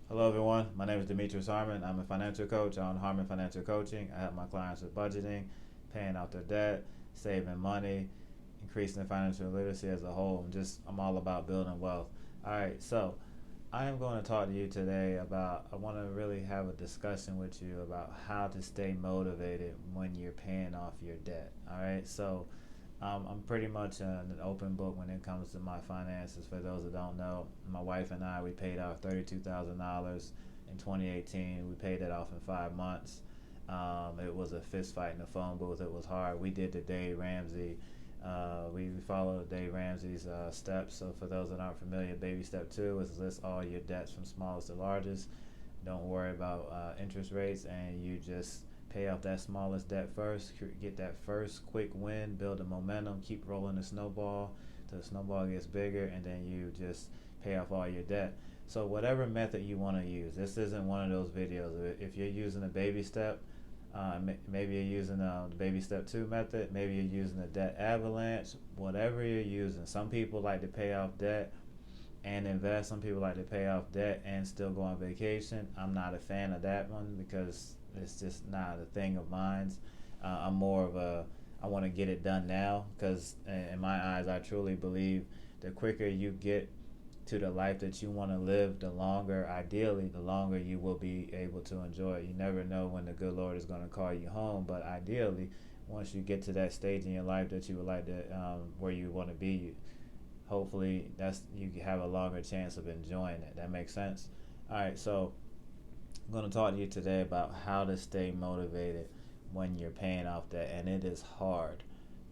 Hello, everyone. My name is Demetrius Harmon. I'm a financial coach on Harmon Financial Coaching. I help my clients with budgeting, paying off their debt, saving money, increasing their financial literacy as a whole. I'm all about building wealth. All right, so I am going to talk to you today about. I want to really have a discussion with you about how to stay motivated when you're paying off your debt. All right, so I'm pretty much an open book when it comes to my finances. For those that don't know, my wife and I, we paid off $32,000 in 2018. We paid that off in 5 months. It was a fist fight in the phone booth. It was hard. We did the Dave Ramsey. We followed Dave Ramsey's steps. So for those that aren't familiar, baby step 2 is list all your debts from smallest to largest. Don't worry about interest rates, and you just pay off that smallest debt first, get that first quick win, build the momentum, keep rolling the snowball till the snowball gets bigger, and then you just pay off all your debt. So whatever method you want to use, this isn't one of those videos. If you're using a baby step, maybe you're using the baby step 2 method, maybe you're using the debt avalanche, whatever you're using. Some people like to pay off debt and invest. Some people like to pay off debt and still go on vacation. I'm not a fan of that one because it's just not a thing of mine. I'm more of I want to get it done now because in my eyes, I truly believe the quicker you get to the life that you want to live, the longer, ideally, the longer you will be able to enjoy it. You never know when the good Lord is going to call you home, but ideally, once you get to that stage in your life that you would like to, where you want to be, hopefully that's you have a longer chance of enjoying it. That makes sense. All right, so I'm going to talk to you today about how to stay motivated when you're paying off debt, and it is hard.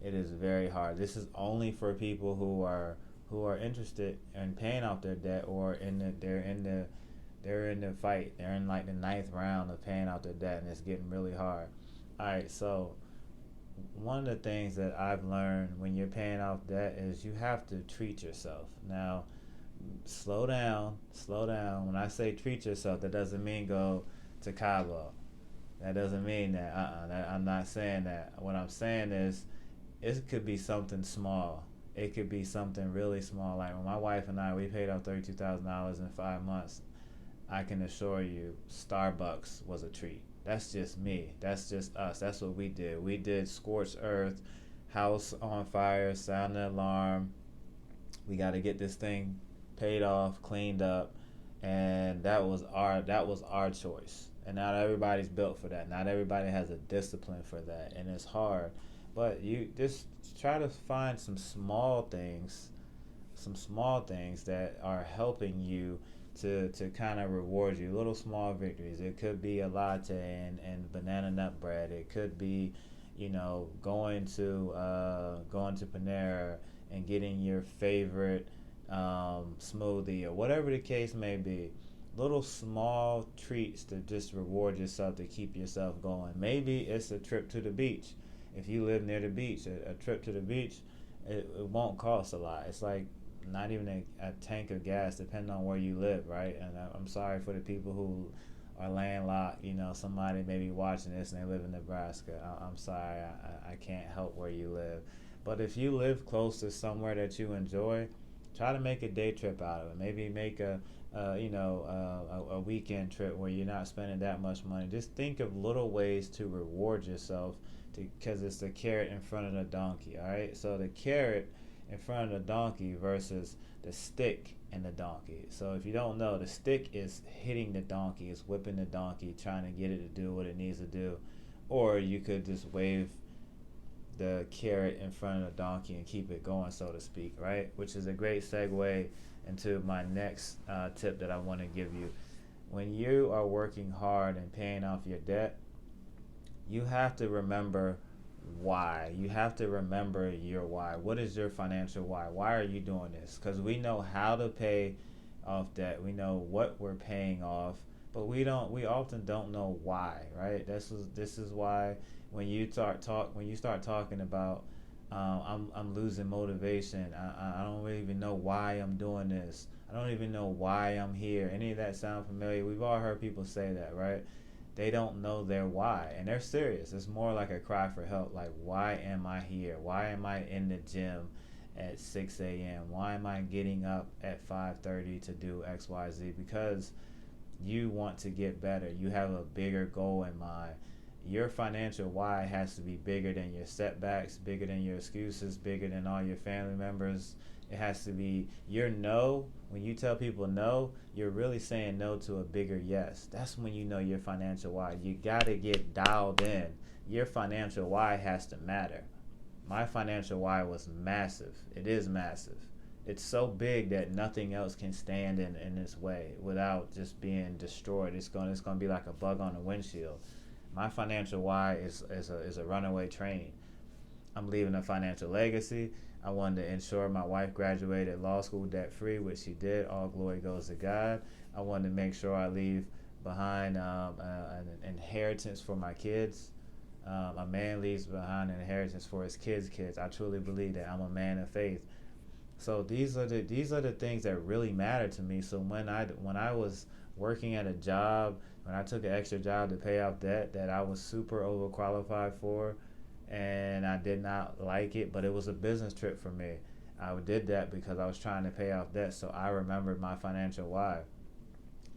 It is very hard. This is only for people who are interested in paying off their debt, or they're in the fight. They're in like the ninth round of paying off their debt, and it's getting really hard. All right, so one of the things that I've learned when you're paying off debt is you have to treat yourself. Now, slow down, slow down. When I say treat yourself, that doesn't mean go to Cabo. That doesn't mean that. I'm not saying that. What I'm saying is, it could be something small. It could be something really small. Like when my wife and I, we paid off $32,000 in 5 months. I can assure you, Starbucks was a treat. That's just me. That's just us. That's what we did. We did scorched earth, house on fire, sound the alarm. We got to get this thing paid off, cleaned up, and that was our choice. And not everybody's built for that. Not everybody has a discipline for that, and it's hard. But you just try to find some small things that are helping you to kind of reward you. Little small victories. It could be a latte and banana nut bread. It could be, going to Panera and getting your favorite smoothie or whatever the case may be. Little small treats to just reward yourself to keep yourself going. Maybe it's a trip to the beach. If you live near the beach, a trip to the beach, it won't cost a lot. It's like not even a tank of gas, depending on where you live, right? And I'm sorry for the people who are landlocked. Somebody may be watching this and they live in Nebraska. I'm sorry, I can't help where you live. But if you live close to somewhere that you enjoy, try to make a day trip out of it. Maybe make a weekend trip where you're not spending that much money. Just think of little ways to reward yourself, because it's the carrot in front of the donkey. All right, so the carrot in front of the donkey versus the stick and the donkey. So if you don't know, the stick is hitting the donkey, is whipping the donkey, trying to get it to do what it needs to do. Or you could just wave the carrot in front of the donkey and keep it going, so to speak, right? Which is a great segue into my next tip that I want to give you. When you are working hard and paying off your debt, you have to remember why. You have to remember your why. What is your financial why? Why are you doing this? Because we know how to pay off debt. We know what we're paying off, but we often don't know why, right? This is why when you start talking about I'm losing motivation. I don't really even know why I'm doing this. I don't even know why I'm here. Any of that sound familiar? We've all heard people say that, right? They don't know their why, and they're serious. It's more like a cry for help. Like, why am I here? Why am I in the gym at 6 a.m.? Why am I getting up at 5:30 to do X, Y, Z? Because You want to get better. You have a bigger goal in mind. Your financial why has to be bigger than your setbacks, bigger than your excuses, bigger than all your family members. It has to be your no. When you tell people no, you're really saying no to a bigger yes. That's when you know your financial why. You got to get dialed in. Your financial why has to matter. My financial why was massive. It is massive. It's so big that nothing else can stand in its way without just being destroyed. It's going to be like a bug on the windshield. My financial why is a runaway train. I'm leaving a financial legacy. I wanted to ensure my wife graduated law school debt free, which she did. All glory goes to God. I wanted to make sure I leave behind an inheritance for my kids. A man leaves behind an inheritance for his kids' kids. I truly believe that. I'm a man of faith. So these are the things that really matter to me. So when I was working at a job, when I took an extra job to pay off debt that I was super overqualified for, and I did not like it, but it was a business trip for me. I did that because I was trying to pay off debt, so I remembered my financial why.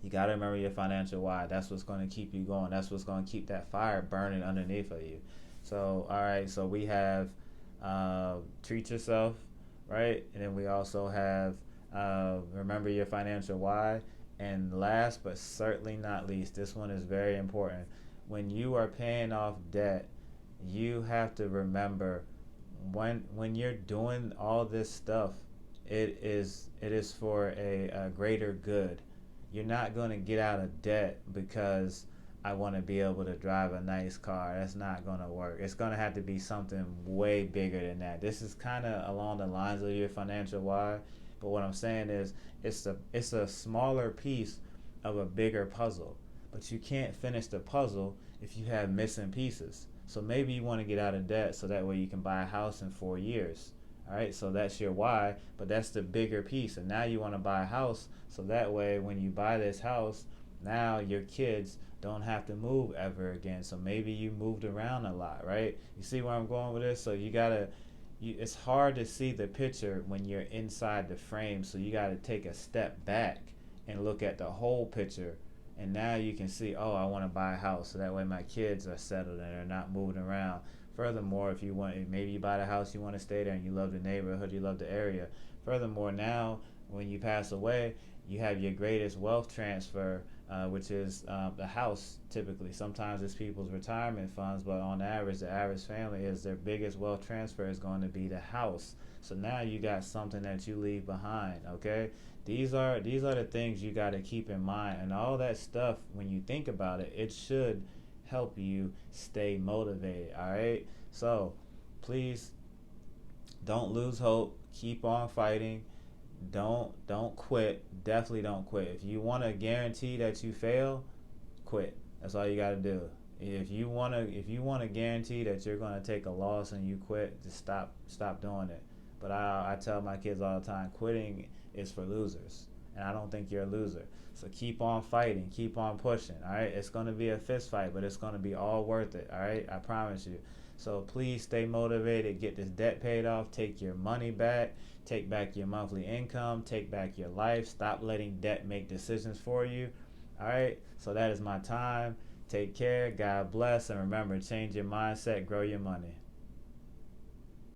You got to remember your financial why. That's what's going to keep you going. That's what's going to keep that fire burning underneath of you. So, all right, so we have treat yourself, right? And then we also have remember your financial why. And last but certainly not least, this one is very important. When you are paying off debt, you have to remember when you're doing all this stuff, it is for a greater good. You're not going to get out of debt because I want to be able to drive a nice car. That's not going to work. It's going to have to be something way bigger than that. This is kind of along the lines of your financial why, but what I'm saying is it's a smaller piece of a bigger puzzle. But you can't finish the puzzle if you have missing pieces. So maybe you want to get out of debt so that way you can buy a house in 4 years. All right, so that's your why, but that's the bigger piece. And now you want to buy a house so that way when you buy this house, now your kids don't have to move ever again. So maybe you moved around a lot, right? You see where I'm going with this? So it's hard to see the picture when you're inside the frame. So you got to take a step back and look at the whole picture. And now you can see, oh, I want to buy a house so that way my kids are settled and they're not moving around. Furthermore, if you want, maybe you buy the house, you want to stay there and you love the neighborhood, you love the area. Furthermore, now when you pass away, you have your greatest wealth transfer, which is the house typically. Sometimes it's people's retirement funds, but on average, the average family is their biggest wealth transfer is going to be the house. So now you got something that you leave behind, okay? These are the things you got to keep in mind, and all that stuff, when you think about it, it should help you stay motivated. All right, so please don't lose hope. Keep on fighting. Don't quit. Definitely don't quit. If you want to guarantee that you fail, quit. That's all you got to do. If you want to guarantee that you're going to take a loss and you quit, just stop doing it. But I tell my kids all the time, quitting is for losers, and I don't think you're a loser. So keep on fighting, keep on pushing. All right, it's going to be a fist fight, but it's going to be all worth it. All right, I promise you. So please stay motivated. Get this debt paid off. Take your money back. Take back your monthly income. Take back your life. Stop letting debt make decisions for you. All right. So that is my time. Take care. God bless, and remember, change your mindset. Grow your money.